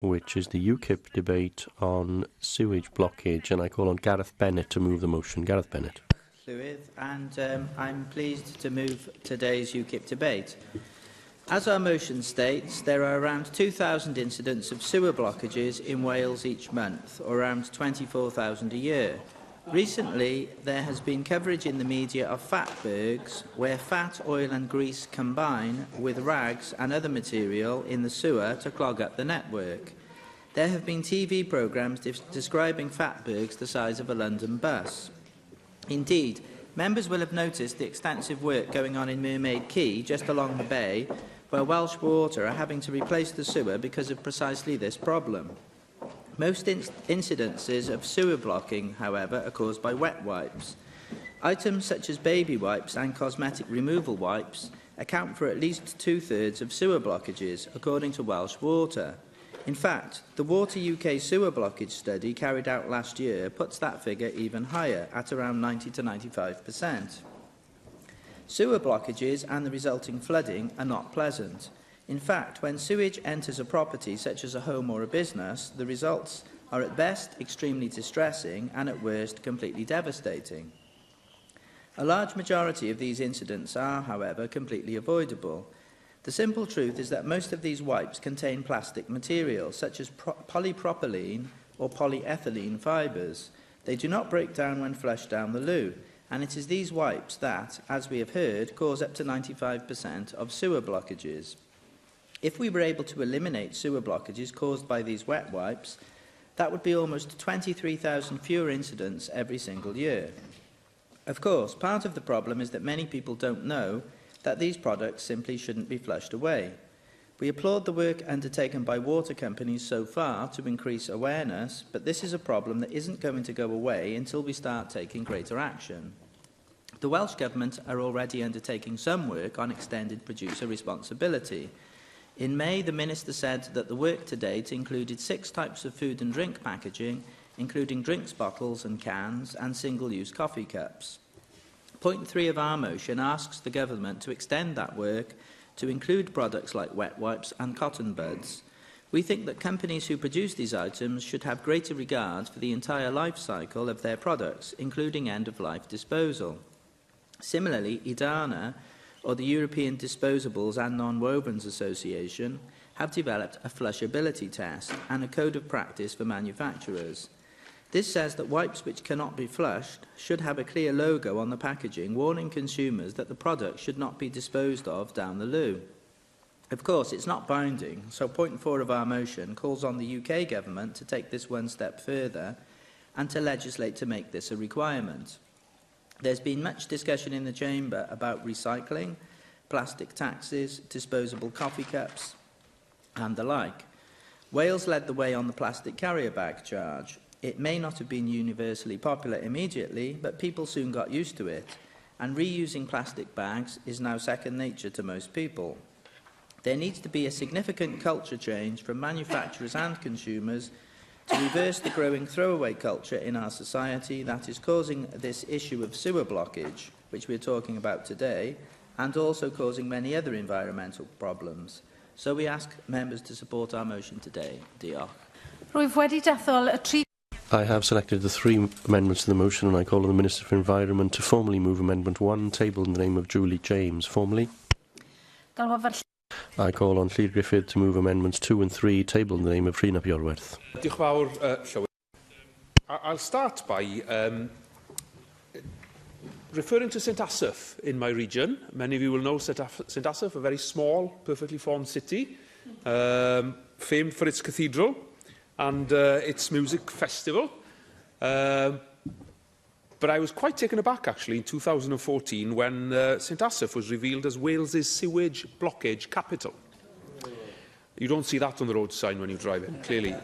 which is the UKIP debate on sewage blockage, and I call on Gareth Bennett to move the motion. Gareth Bennett. Llyr, and I'm pleased to move today's UKIP debate. As our motion states, there are around 2,000 incidents of sewer blockages in Wales each month, or around 24,000 a year. Recently, there has been coverage in the media of fatbergs, where fat, oil and grease combine with rags and other material in the sewer to clog up the network. There have been TV programmes describing fatbergs the size of a London bus. Indeed, members will have noticed the extensive work going on in Mermaid Quay, just along the bay, where Welsh Water are having to replace the sewer because of precisely this problem. Most incidences of sewer blocking, however, are caused by wet wipes. Items such as baby wipes and cosmetic removal wipes account for at least 2/3 of sewer blockages, according to Welsh Water. In fact, the Water UK sewer blockage study carried out last year puts that figure even higher, at around 90 to 95%. Sewer blockages and the resulting flooding are not pleasant. In fact, when sewage enters a property such as a home or a business, the results are at best extremely distressing and at worst completely devastating. A large majority of these incidents are, however, completely avoidable. The simple truth is that most of these wipes contain plastic materials such as polypropylene or polyethylene fibres. They do not break down when flushed down the loo, and it is these wipes that, as we have heard, cause up to 95% of sewer blockages. If we were able to eliminate sewer blockages caused by these wet wipes, that would be almost 23,000 fewer incidents every single year. Of course, part of the problem is that many people don't know that these products simply shouldn't be flushed away. We applaud the work undertaken by water companies so far to increase awareness, but this is a problem that isn't going to go away until we start taking greater action. The Welsh Government are already undertaking some work on extended producer responsibility. In May, the Minister said that the work to date included 6 types of food and drink packaging, including drinks bottles and cans and single-use coffee cups. Point 3 of our motion asks the Government to extend that work to include products like wet wipes and cotton buds. We think that companies who produce these items should have greater regard for the entire life cycle of their products, including end-of-life disposal. Similarly, IDANA, or the European Disposables and Non-Wovens Association, have developed a flushability test and a code of practice for manufacturers. This says that wipes which cannot be flushed should have a clear logo on the packaging warning consumers that the product should not be disposed of down the loo. Of course, it's not binding, so point 4 of our motion calls on the UK Government to take this one step further and to legislate to make this a requirement. There's been much discussion in the Chamber about recycling, plastic taxes, disposable coffee cups and the like. Wales led the way on the plastic carrier bag charge. It may not have been universally popular immediately, but people soon got used to it, and reusing plastic bags is now second nature to most people. There needs to be a significant culture change from manufacturers and consumers to reverse the growing throwaway culture in our society that is causing this issue of sewer blockage, which we're talking about today, and also causing many other environmental problems. So we ask members to support our motion today. Diolch. I have selected the 3 amendments to the motion, and I call on the Minister for Environment to formally move Amendment 1, tabled in the name of Julie James. Formally. I call on Llyr Gruffydd to move Amendments 2 and 3, tabled in the name of Rhyn ap Iorwerth. Diolch fawr, Llywyr. I'll start by referring to St Asaph in my region. Many of you will know St Asaph, a very small, perfectly formed city, famed for its cathedral and its music festival. But I was quite taken aback, actually, in 2014 when St Asaph was revealed as Wales's sewage blockage capital. You don't see that on the road sign when you drive in, clearly.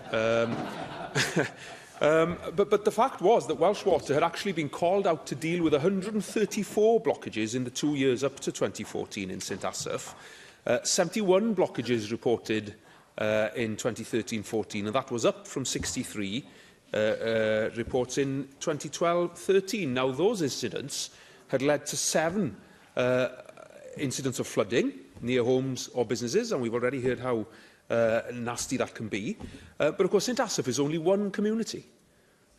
But the fact was that Welsh Water had actually been called out to deal with 134 blockages in the 2 years up to 2014 in St Asaph. 71 blockages reported in 2013-14, and that was up from 63 reports in 2012-13. Now, those incidents had led to 7 incidents of flooding near homes or businesses, and we've already heard how nasty that can be. But of course, St Asaph is only one community.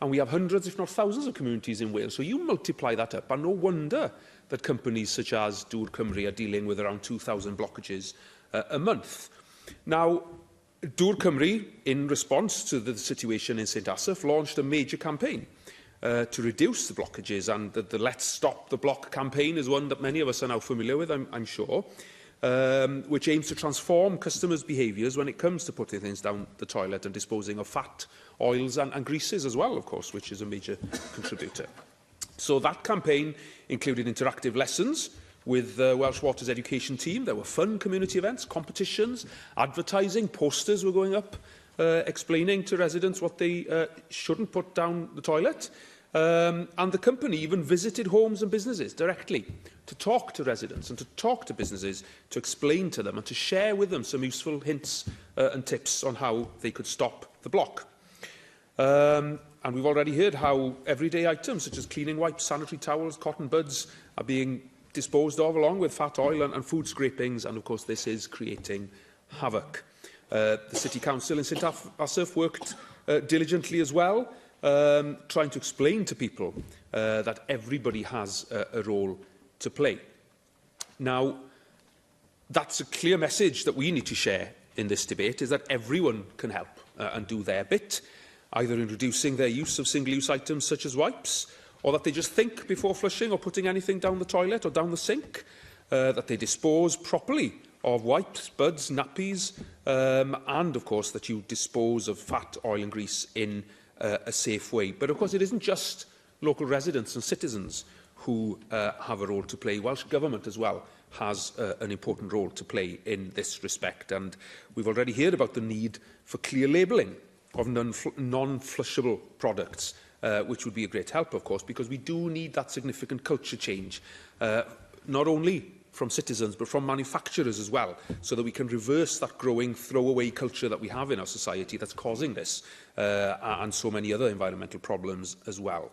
And we have hundreds, if not thousands, of communities in Wales. So you multiply that up, and no wonder that companies such as Dŵr Cymru are dealing with around 2,000 blockages a month. Now, Dŵr Cymru, in response to the situation in St Asaph, launched a major campaign to reduce the blockages, and the Let's Stop the Block campaign is one that many of us are now familiar with, I'm sure, which aims to transform customers' behaviours when it comes to putting things down the toilet and disposing of fat, oils and greases as well, of course, which is a major contributor. So that campaign included interactive lessons with the Welsh Water's education team. There were fun community events, competitions, advertising, posters were going up, explaining to residents what they shouldn't put down the toilet. And the company even visited homes and businesses directly to talk to residents and to talk to businesses, to explain to them and to share with them some useful hints and tips on how they could stop the block. And we've already heard how everyday items such as cleaning wipes, sanitary towels, cotton buds are being disposed of along with fat oil and food scrapings, and of course this is creating havoc. The City Council in St Asaph worked diligently as well, trying to explain to people that everybody has a role to play. Now, that's a clear message that we need to share in this debate, is that everyone can help and do their bit, either in reducing their use of single-use items such as wipes, or that they just think before flushing or putting anything down the toilet or down the sink, that they dispose properly of wipes, buds, nappies, and of course that you dispose of fat, oil and grease in a safe way. But of course it isn't just local residents and citizens who have a role to play. Welsh Government as well has an important role to play in this respect, and we've already heard about the need for clear labelling of non-flushable products, which would be a great help, of course, because we do need that significant culture change, not only from citizens but from manufacturers as well, so that we can reverse that growing throwaway culture that we have in our society that's causing this and so many other environmental problems as well.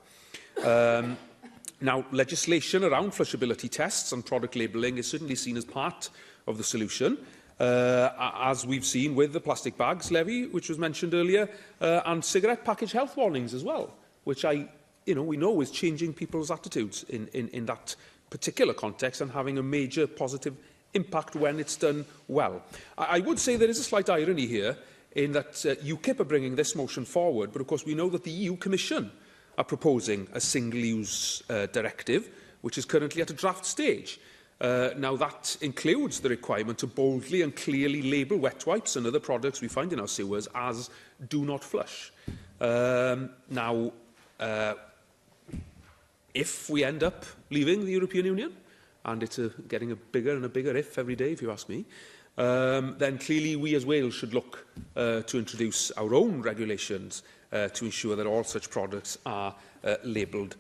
Now, legislation around flushability tests and product labelling is certainly seen as part of the solution, as we've seen with the plastic bags levy, which was mentioned earlier, and cigarette package health warnings as well, which we know is changing people's attitudes in that particular context and having a major positive impact when it's done well. I would say there is a slight irony here in that UKIP are bringing this motion forward, but of course we know that the EU Commission are proposing a single-use directive, which is currently at a draft stage. Now, that includes the requirement to boldly and clearly label wet wipes and other products we find in our sewers as do not flush. If we end up leaving the European Union, and it's getting a bigger and a bigger if every day, if you ask me, then clearly we as Wales should look to introduce our own regulations to ensure that all such products are labelled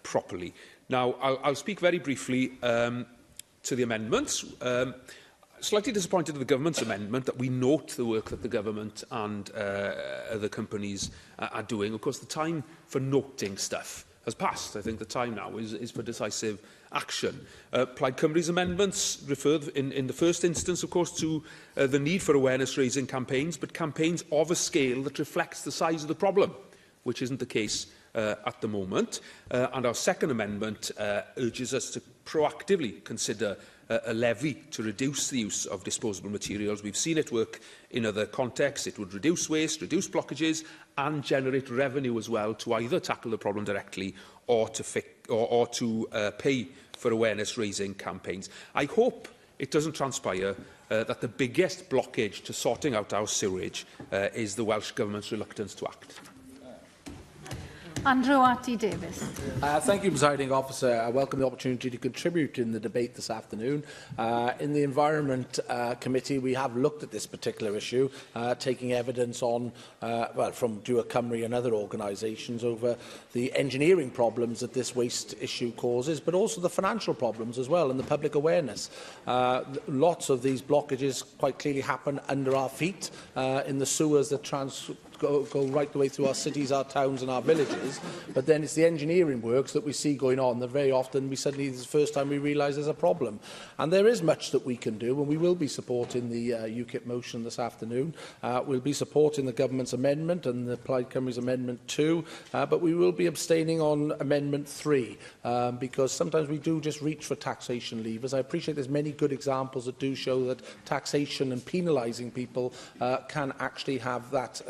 properly. Now, I'll speak very briefly to the amendments. Slightly disappointed with the government's amendment, that we note the work that the government and other companies are doing. Of course, the time for noting stuff has passed. I think the time now is for decisive action. Plaid Cymru's amendments referred in the first instance, of course, to the need for awareness-raising campaigns, but campaigns of a scale that reflects the size of the problem, which isn't the case at the moment. And our second amendment urges us to proactively consider a levy to reduce the use of disposable materials. We've seen it work in other contexts. It would reduce waste, reduce blockages and generate revenue as well to either tackle the problem directly or to pay for awareness-raising campaigns. I hope it doesn't transpire that the biggest blockage to sorting out our sewage is the Welsh Government's reluctance to act. Andrew Davies. Thank you, Presiding Officer. I welcome the opportunity to contribute in the debate this afternoon. In the Environment Committee, we have looked at this particular issue, taking evidence on, from Dŵr Cymru and other organisations over the engineering problems that this waste issue causes, but also the financial problems as well and the public awareness. Lots of these blockages quite clearly happen under our feet in the sewers that go right the way through our cities, our towns and our villages, but then it's the engineering works that we see going on that very often this is the first time we realise there's a problem. And there is much that we can do, and we will be supporting the UKIP motion this afternoon. We'll be supporting the Government's amendment and the Plaid Cymru's Amendment 2, but we will be abstaining on Amendment 3, because sometimes we do just reach for taxation levers. I appreciate there's many good examples that do show that taxation and penalising people can actually have that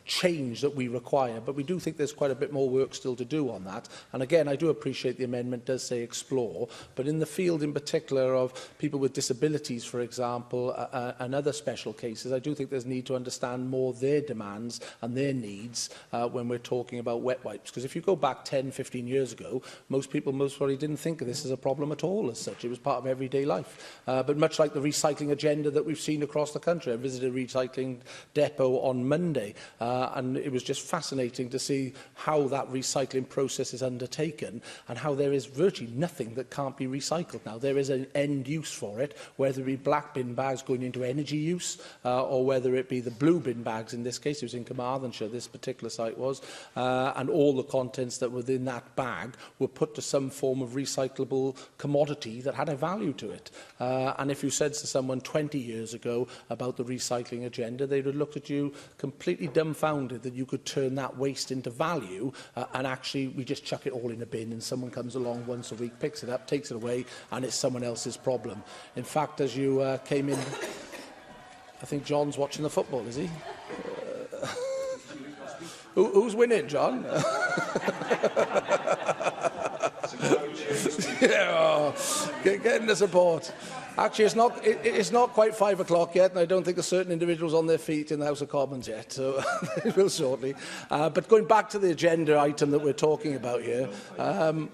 change that we require, but we do think there's quite a bit more work still to do on that. And again, I do appreciate the amendment does say explore, but in the field in particular of people with disabilities, for example, and other special cases, I do think there's need to understand more their demands and their needs when we're talking about wet wipes. Because if you go back 10, 15 years ago, most people most probably didn't think of this as a problem at all as such. It was part of everyday life. But much like the recycling agenda that we've seen across the country, I visited a recycling depot on Monday, and it was just fascinating to see how that recycling process is undertaken and how there is virtually nothing that can't be recycled now. There is an end use for it, whether it be black bin bags going into energy use or whether it be the blue bin bags. In this case, it was in Carmarthenshire, this particular site was, and all the contents that were within that bag were put to some form of recyclable commodity that had a value to it. And if you said to someone 20 years ago about the recycling agenda, they would have looked at you completely dumbfounded that you could turn that waste into value, and actually we just chuck it all in a bin and someone comes along once a week, picks it up, takes it away, and it's someone else's problem. In fact, as you came in, I think John's watching the football, is he? Who's winning, John? Yeah, getting the support. Actually, it's not quite 5 o'clock yet, and I don't think there's certain individuals on their feet in the House of Commons yet, so it will shortly. But going back to the agenda item that we're talking about here,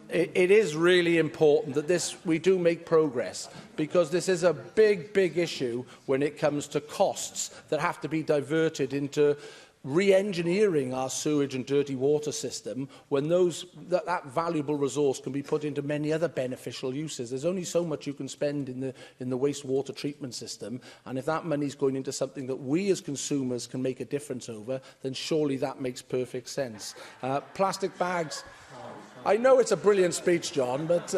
it is really important that we do make progress, because this is a big, big issue when it comes to costs that have to be diverted into re-engineering our sewage and dirty water system when that valuable resource can be put into many other beneficial uses. There's only so much you can spend in the wastewater treatment system, and if that money is going into something that we as consumers can make a difference over, then surely that makes perfect sense. Plastic bags. I know it's a brilliant speech, John, but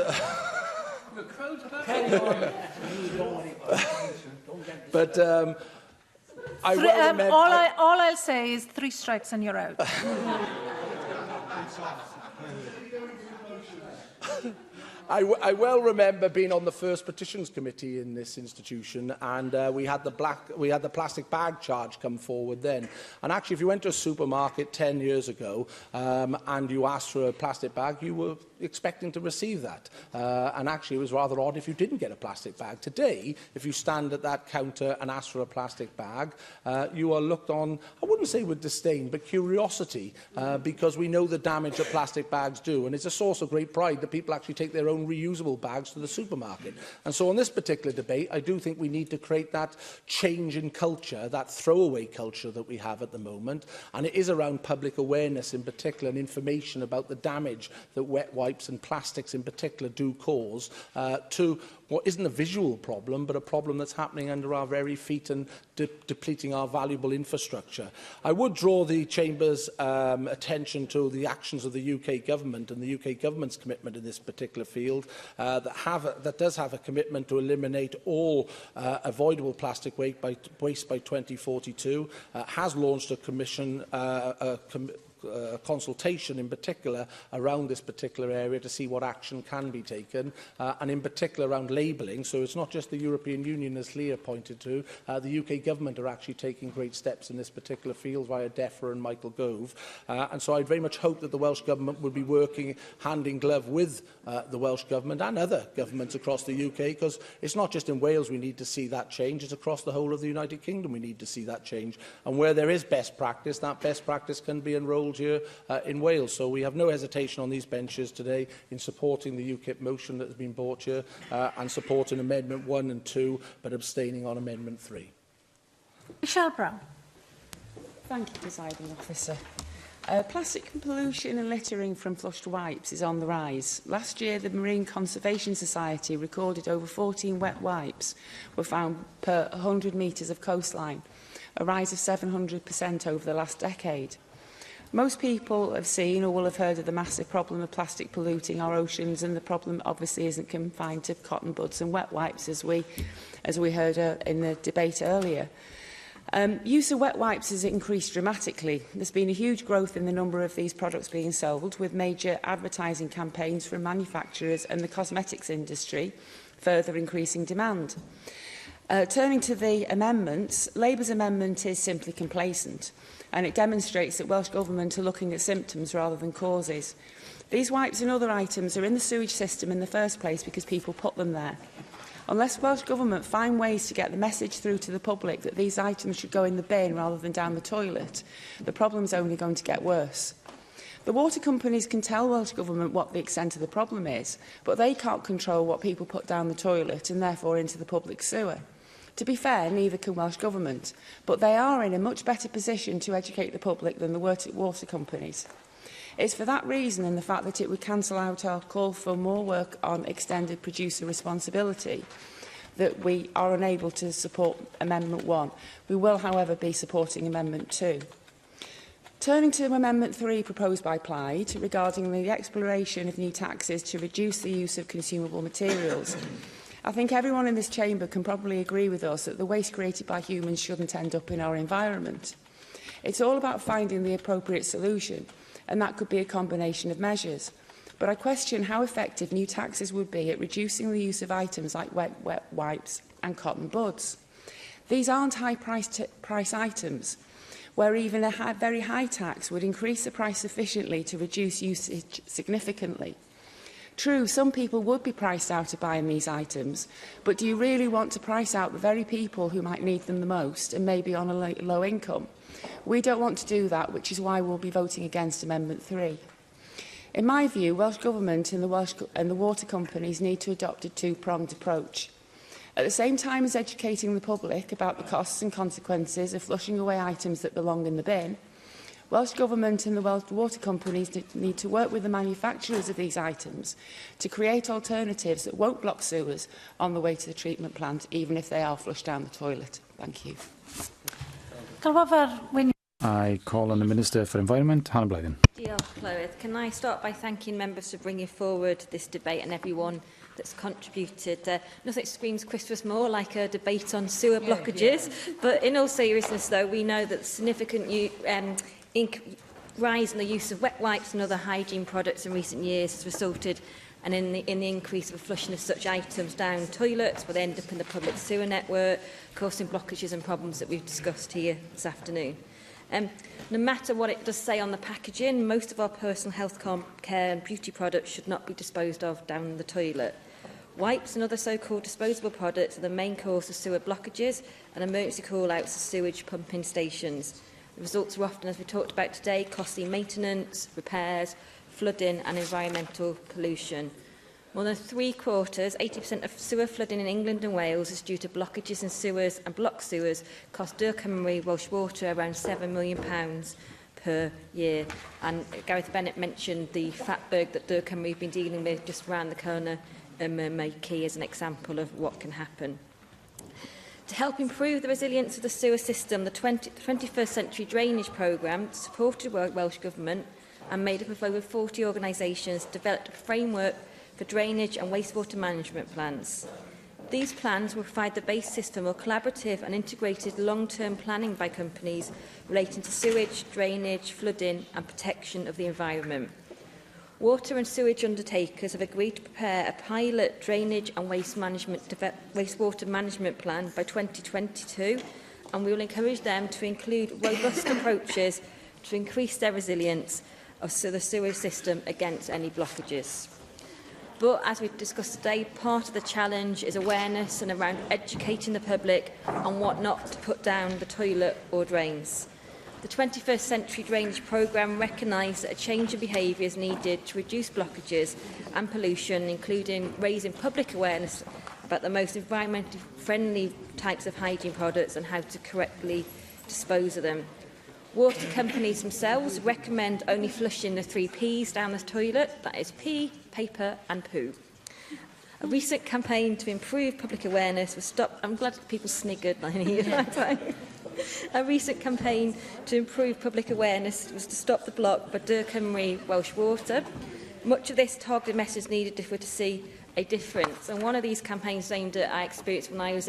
I well remember, all I'll say is 3 strikes and you're out. I well remember being on the first petitions committee in this institution, and we had the plastic bag charge come forward then. And actually, if you went to a supermarket 10 years ago and you asked for a plastic bag, you were expecting to receive that. And actually, it was rather odd if you didn't get a plastic bag. Today, if you stand at that counter and ask for a plastic bag, you are looked on, I wouldn't say with disdain, but curiosity, because we know the damage that plastic bags do. And it's a source of great pride that people actually take their own reusable bags to the supermarket. And so on this particular debate, I do think we need to create that change in culture, that throwaway culture that we have at the moment. And it is around public awareness in particular and information about the damage that wet wipes and plastics in particular do cause to what isn't a visual problem, but a problem that's happening under our very feet and depleting our valuable infrastructure. I would draw the Chamber's attention to the actions of the UK Government and the UK Government's commitment in this particular field that does have a commitment to eliminate all avoidable plastic waste by 2042, has launched a commission, consultation in particular around this particular area to see what action can be taken, and in particular around labelling. So it's not just the European Union, as Llyr pointed to. The UK Government are actually taking great steps in this particular field via DEFRA and Michael Gove. And so I'd very much hope that the Welsh Government would be working hand in glove with the Welsh Government and other governments across the UK, because it's not just in Wales we need to see that change, it's across the whole of the United Kingdom we need to see that change. And where there is best practice, that best practice can be enrolled here in Wales. So we have no hesitation on these benches today in supporting the UKIP motion that has been brought here and supporting Amendment 1 and 2, but abstaining on Amendment 3. Michelle Brown. Thank you, Presiding Officer. Plastic pollution and littering from flushed wipes is on the rise. Last year, the Marine Conservation Society recorded over 14 wet wipes were found per 100 metres of coastline. a rise of 700% over the last decade. Most people have seen or will have heard of the massive problem of plastic polluting our oceans, and the problem obviously isn't confined to cotton buds and wet wipes, as we heard in the debate earlier. Use of wet wipes has increased dramatically. There's been a huge growth in the number of these products being sold, with major advertising campaigns from manufacturers and the cosmetics industry further increasing demand. Turning to the amendments, Labour's amendment is simply complacent, and it demonstrates that Welsh Government are looking at symptoms rather than causes. These wipes and other items are in the sewage system in the first place because people put them there. Unless Welsh Government find ways to get the message through to the public that these items should go in the bin rather than down the toilet, the problem is only going to get worse. The water companies can tell Welsh Government what the extent of the problem is, but they can't control what people put down the toilet and therefore into the public sewer. To be fair, neither can Welsh Government, but they are in a much better position to educate the public than the water companies. It's for that reason and the fact that it would cancel out our call for more work on extended producer responsibility that we are unable to support Amendment 1. We will, however, be supporting Amendment 2. Turning to Amendment 3 proposed by Plaid regarding the exploration of new taxes to reduce the use of consumable materials, I think everyone in this chamber can probably agree with us that the waste created by humans shouldn't end up in our environment. It's all about finding the appropriate solution, and that could be a combination of measures. But I question how effective new taxes would be at reducing the use of items like wet wipes and cotton buds. These aren't high-price items, where even a very high tax would increase the price sufficiently to reduce usage significantly. True, some people would be priced out of buying these items, but do you really want to price out the very people who might need them the most and maybe on a low income? We don't want to do that, which is why we'll be voting against Amendment 3. In my view, Welsh Government and the water companies need to adopt a two-pronged approach. At the same time as educating the public about the costs and consequences of flushing away items that belong in the bin, Welsh Government and the Welsh water companies need to work with the manufacturers of these items to create alternatives that won't block sewers on the way to the treatment plant, even if they are flushed down the toilet. Thank you. I call on the Minister for Environment, Hannah Blythyn. Diolch, Llyr. Can I start by thanking members for bringing forward this debate and everyone that's contributed. Nothing screams Christmas more like a debate on sewer blockages, but in all seriousness, though, we know that the significant rise in the use of wet wipes and other hygiene products in recent years has resulted in the increase of flushing of such items down toilets, where they end up in the public sewer network, causing blockages and problems that we've discussed here this afternoon. No matter what it does say on the packaging, most of our personal health care and beauty products should not be disposed of down the toilet. Wipes and other so-called disposable products are the main cause of sewer blockages and emergency call-outs of sewage pumping stations. The results are often, as we talked about today, costly maintenance, repairs, flooding and environmental pollution. More than 3/4, 80% of sewer flooding in England and Wales is due to blockages in sewers, and blocked sewers cost Welsh Water around £7 million per year. And Gareth Bennett mentioned the fatberg that we've been dealing with just around the corner Key as an example of what can happen. To help improve the resilience of the sewer system, the 21st Century Drainage Programme, supported by Welsh Government and made up of over 40 organisations, developed a framework for drainage and wastewater management plans. These plans will provide the basis for more collaborative and integrated long-term planning by companies relating to sewage, drainage, flooding and protection of the environment. Water and sewage undertakers have agreed to prepare a pilot drainage and wastewater management plan by 2022, and we will encourage them to include robust approaches to increase their resilience of the sewer system against any blockages. But, as we've discussed today, part of the challenge is awareness and around educating the public on what not to put down the toilet or drains. The 21st Century Drainage Programme recognised that a change in behaviour is needed to reduce blockages and pollution, including raising public awareness about the most environmentally friendly types of hygiene products and how to correctly dispose of them. Water companies themselves recommend only flushing the 3 Ps down the toilet, that is pee, paper and poo. A recent campaign to improve public awareness was stopped. I'm glad people sniggered. A recent campaign to improve public awareness was to stop the block by Dŵr Cymru Welsh Water. Much of this targeted message needed if we're to see a difference. And one of these campaigns aimed at I experienced when I was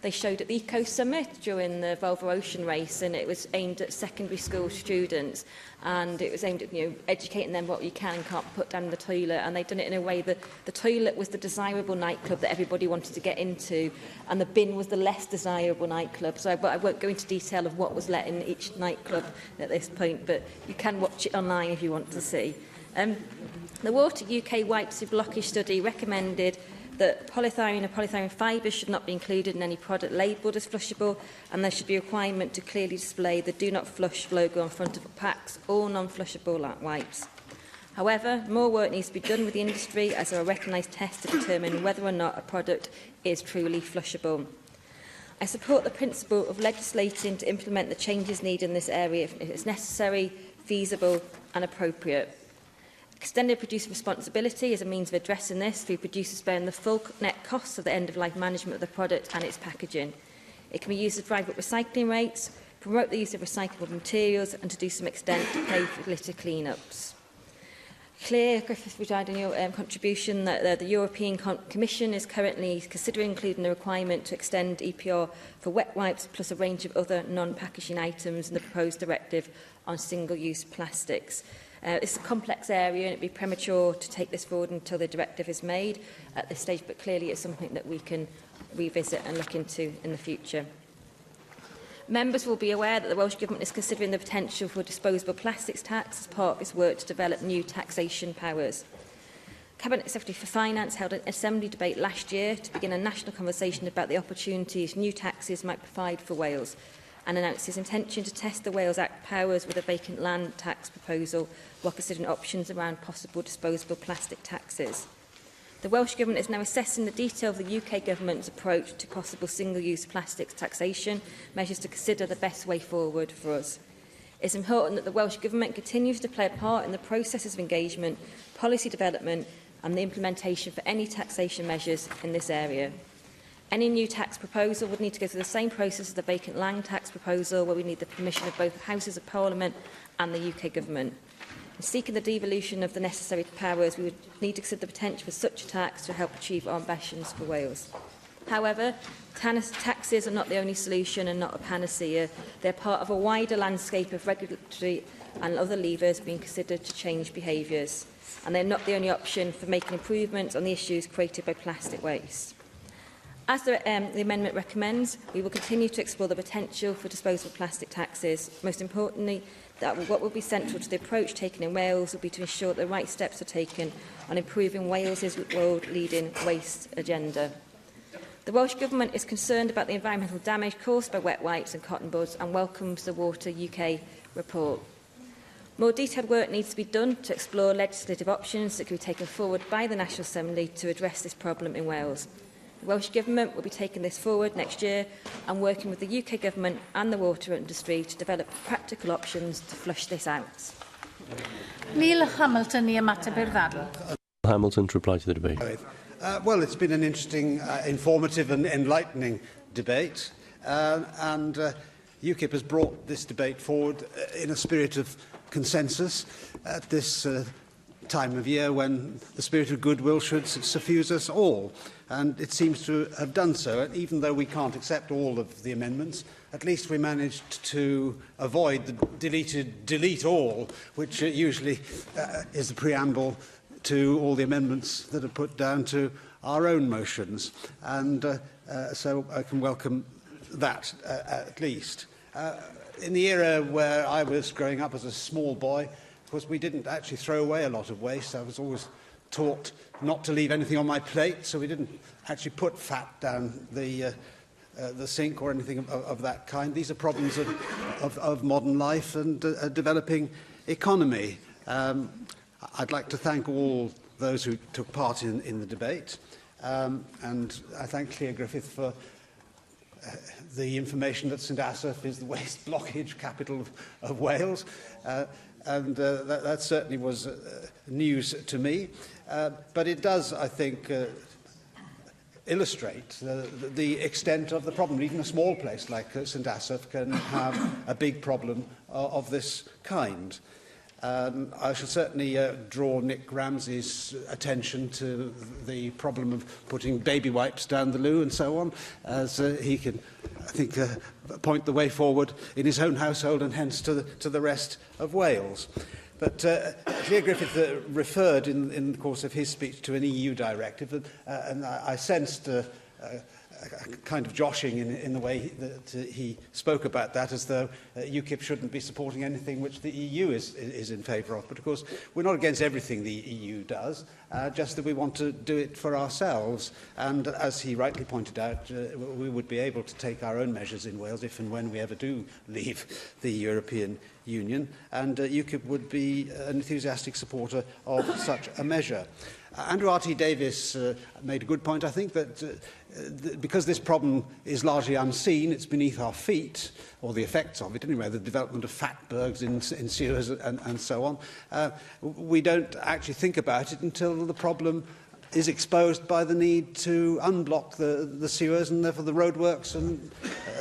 they showed at the Eco Summit during the Volvo Ocean race, and it was aimed at secondary school students, and it was aimed at educating them what you can and can't put down in the toilet, and they'd done it in a way that the toilet was the desirable nightclub that everybody wanted to get into, and the bin was the less desirable nightclub. But I won't go into detail of what was let in each nightclub at this point, but you can watch it online if you want to see. The Water UK Wipes Blockage study recommended that polythyrene and polythyrene fibres should not be included in any product labelled as flushable, and there should be a requirement to clearly display the Do Not Flush logo on front of packs or non-flushable wipes. However, more work needs to be done with the industry, as there are recognised tests to determine whether or not a product is truly flushable. I support the principle of legislating to implement the changes needed in this area if it's necessary, feasible and appropriate. Extended producer responsibility is a means of addressing this through producers bearing the full net costs of the end-of-life management of the product and its packaging. It can be used to drive up recycling rates, promote the use of recyclable materials and to do some extent to pay for litter clean-ups. Llyr, Gruffydd, regarding your contribution, that the European Commission is currently considering including the requirement to extend EPR for wet wipes plus a range of other non-packaging items in the proposed directive on single-use plastics. It's a complex area and it would be premature to take this forward until the directive is made at this stage, but clearly it's something that we can revisit and look into in the future. Members will be aware that the Welsh Government is considering the potential for a disposable plastics tax as part of its work to develop new taxation powers. Cabinet Secretary for Finance held an assembly debate last year to begin a national conversation about the opportunities new taxes might provide for Wales, and announced his intention to test the Wales Act powers with a vacant land tax proposal while considering options around possible disposable plastic taxes. The Welsh Government is now assessing the detail of the UK Government's approach to possible single-use plastics taxation measures to consider the best way forward for us. It's important that the Welsh Government continues to play a part in the processes of engagement, policy development and the implementation for any taxation measures in this area. Any new tax proposal would need to go through the same process as the vacant land tax proposal, where we need the permission of both the Houses of Parliament and the UK Government. In seeking the devolution of the necessary powers, we would need to consider the potential for such a tax to help achieve our ambitions for Wales. However, taxes are not the only solution and not a panacea. They are part of a wider landscape of regulatory and other levers being considered to change behaviours, and they are not the only option for making improvements on the issues created by plastic waste. As the amendment recommends, we will continue to explore the potential for disposable plastic taxes. Most importantly, what will be central to the approach taken in Wales will be to ensure that the right steps are taken on improving Wales's world-leading waste agenda. The Welsh Government is concerned about the environmental damage caused by wet wipes and cotton buds and welcomes the Water UK report. More detailed work needs to be done to explore legislative options that can be taken forward by the National Assembly to address this problem in Wales. The Welsh Government will be taking this forward next year and working with the UK Government and the water industry to develop practical options to flush this out. Neil Hamilton I ymateb i'r ddadl. Hamilton to reply to the debate. Well, it's been an interesting, informative and enlightening debate, and UKIP has brought this debate forward in a spirit of consensus at this time of year when the spirit of goodwill should suffuse us all. And it seems to have done so. And even though we can't accept all of the amendments, at least we managed to avoid the delete all, which usually is the preamble to all the amendments that are put down to our own motions. And so I can welcome that at least. In the era where I was growing up as a small boy, of course, we didn't actually throw away a lot of waste. I was always taught not to leave anything on my plate, so we didn't actually put fat down the sink or anything of that kind. These are problems of modern life and a developing economy. I'd like to thank all those who took part in the debate, and I thank Llyr Gruffydd for the information that St Asaph is the waste blockage capital of Wales. And that certainly was news to me. But it does, I think, illustrate the extent of the problem. Even a small place like St Asaph can have a big problem of this kind. I shall certainly draw Nick Ramsey's attention to the problem of putting baby wipes down the loo and so on, as he can, I think, point the way forward in his own household and hence to the rest of Wales. But Llyr Gruffydd referred in the course of his speech to an EU directive, and I sensed a kind of joshing in the way that he spoke about that, as though UKIP shouldn't be supporting anything which the EU is in favour of. But of course, we're not against everything the EU does, just that we want to do it for ourselves. And as he rightly pointed out, we would be able to take our own measures in Wales if and when we ever do leave the European Union, and UKIP would be an enthusiastic supporter of such a measure. Andrew R.T. Davies made a good point, I think, that because this problem is largely unseen, it's beneath our feet, or the effects of it anyway, the development of fatbergs in sewers and so on, we don't actually think about it until the problem is exposed by the need to unblock the sewers and therefore the roadworks and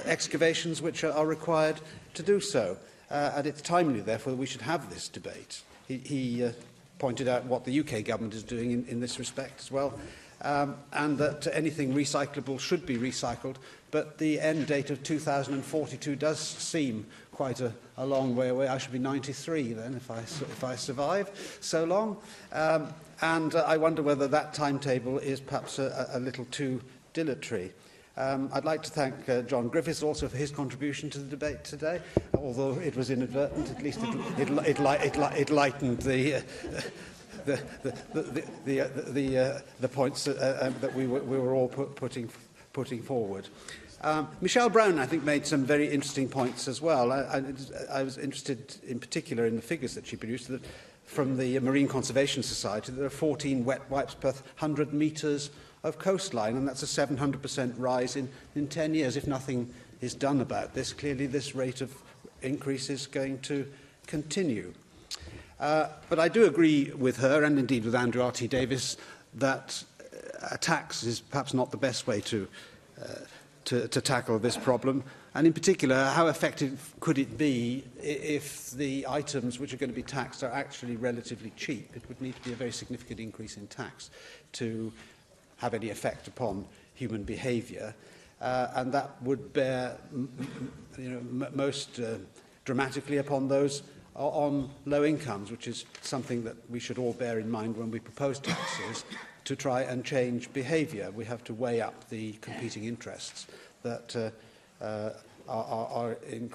excavations which are required to do so. And it's timely, therefore, that we should have this debate. He pointed out what the UK government is doing in this respect as well, and that anything recyclable should be recycled, but the end date of 2042 does seem quite a long way away. I should be 93 then if I survive so long, and I wonder whether that timetable is perhaps a little too dilatory. I'd like to thank John Griffiths also for his contribution to the debate today. Although it was inadvertent, at least it lightened the points that we were all putting forward. Michelle Brown, I think, made some very interesting points as well. I was interested in particular in the figures that she produced, that from the Marine Conservation Society, there are 14 wet wipes per 100 metres of coastline, and that's a 700% rise in 10 years. If nothing is done about this, clearly this rate of increase is going to continue. But I do agree with her, and indeed with Andrew R.T. Davies, that a tax is perhaps not the best way to tackle this problem. And in particular, how effective could it be if the items which are going to be taxed are actually relatively cheap? It would need to be a very significant increase in tax to have any effect upon human behaviour, and that would bear most dramatically upon those on low incomes, which is something that we should all bear in mind when we propose taxes to try and change behaviour. We have to weigh up the competing interests that are in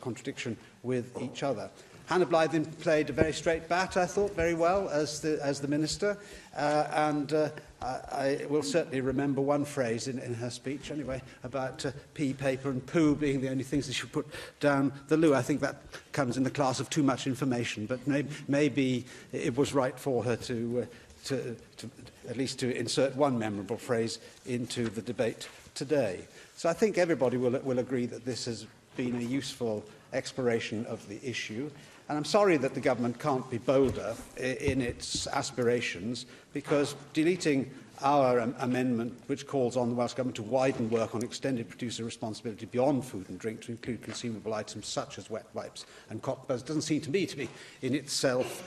contradiction with each other. Hannah Blythyn played a very straight bat, I thought, very well as the Minister, and I will certainly remember one phrase in her speech, anyway, about pea, paper and poo being the only things that she put down the loo. I think that comes in the class of too much information, but maybe it was right for her to at least to insert one memorable phrase into the debate today. So I think everybody will agree that this has been a useful exploration of the issue. And I'm sorry that the government can't be bolder in its aspirations, because deleting our amendment, which calls on the Welsh Government to widen work on extended producer responsibility beyond food and drink to include consumable items such as wet wipes and cockburns, doesn't seem to me to be in itself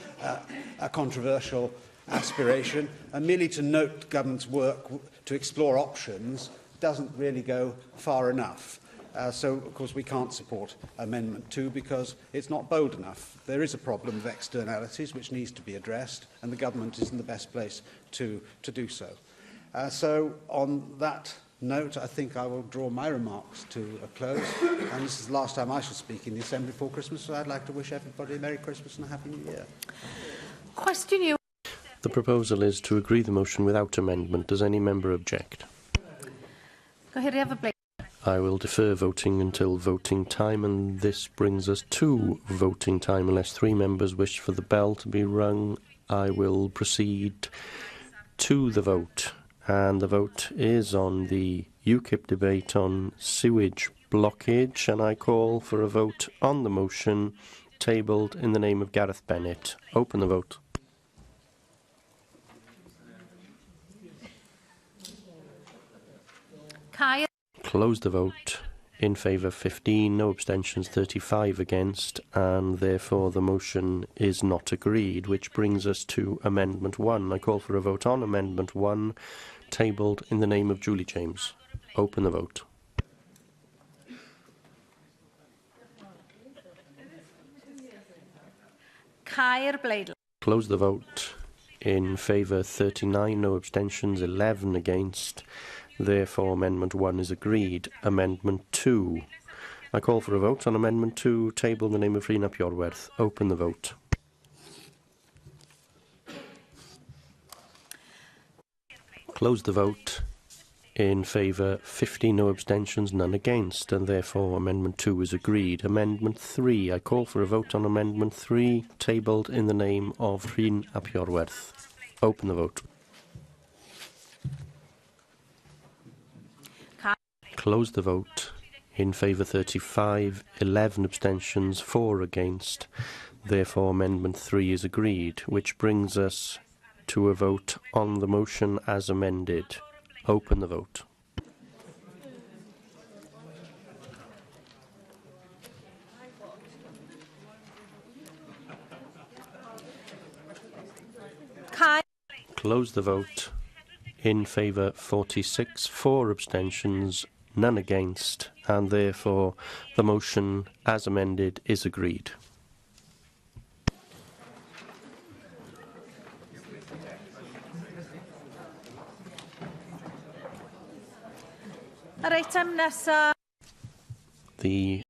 a controversial aspiration. And merely to note the government's work to explore options doesn't really go far enough. So, of course, we can't support Amendment 2 because it's not bold enough. There is a problem of externalities which needs to be addressed, and the government is in the best place to do so. So, on that note, I think I will draw my remarks to a close. And this is the last time I shall speak in the Assembly before Christmas, so I'd like to wish everybody a Merry Christmas and a Happy New Year. Question you. The proposal is to agree the motion without amendment. Does any member object? I will defer voting until voting time, and this brings us to voting time. Unless 3 members wish for the bell to be rung, I will proceed to the vote. And the vote is on the UKIP debate on sewage blockage, and I call for a vote on the motion tabled in the name of Gareth Bennett. Open the vote. Caer. Close the vote. In favour 15, no abstentions, 35 against, and therefore the motion is not agreed, which brings us to Amendment 1. I call for a vote on Amendment 1, tabled in the name of Julie James. Open the vote. Caer Bleidlais. Close the vote. In favour 39, no abstentions, 11 against. Therefore, Amendment 1 is agreed. Amendment 2. I call for a vote on Amendment 2, table in the name of Llyr ap Iorwerth. Open the vote. Close the vote. In favour 50, no abstentions, none against, and therefore Amendment 2 is agreed. Amendment 3. I call for a vote on Amendment 3, tabled in the name of Llyr ap Iorwerth. Open the vote. Close the vote. In favour 35, 11 abstentions, 4 against. Therefore, Amendment 3 is agreed, which brings us to a vote on the motion as amended. Open the vote. Close the vote. In favour 46, 4 abstentions, none against, and therefore the motion as amended is agreed. Yr eitem nesaf. The